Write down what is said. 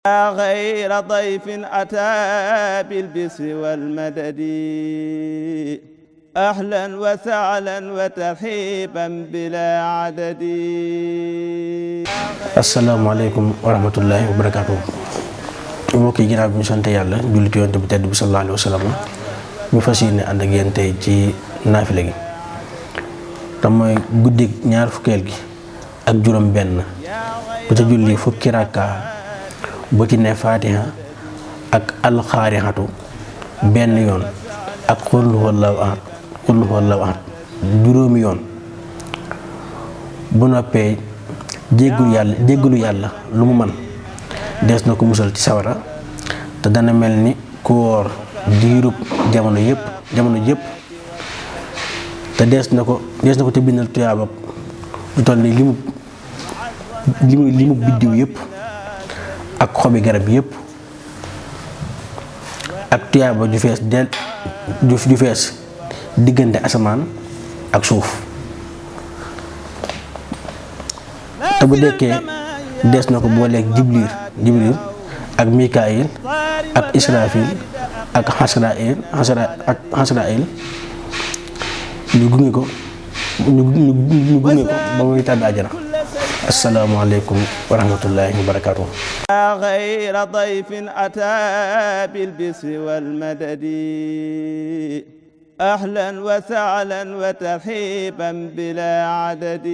يا غير ضيف أتى بالبسر والمدد أهلا وسهلا وترحيبا بلا عدد. asalaamaaleykum wa rahmatullahi wa barakaatu. mbokk yi ginnaaw bi ñu sant yàlla jullit yonent bi tedd bi sallallahu alayhi wa sallam ñu fas yéene ànd ak yéen tey ci naafile gi te mooy guddig ñaar fukkeel gi ak juróom benn bu ca julli fukki rakka bu ci ne faatiha ak alxaarixatu benn yoon ak xul huwallaahu ahad juróomi yoon bu noppee jéggalu yàlla lu mu man dees na ko musal ci sawara te dana mel ni ku woor diirub jamono yépp te dees na ko te bindal tuyaaba lu toll ni limu biddiw yépp ak xobi garab yépp ak tuyaaba ju fees diggante asamaan ak suuf te bu dekkee dees na ko booleeg jibril ak mikaayil ak israfil ak xasrail ñu gunge ko ba muy tàbbi àjjana. asalaamaaleykum wa rahmatullahi wa barakaatu. يا غير ضيف أتى بالبسر والمدد أهلا وسهلا وترحيبا بلا عدد.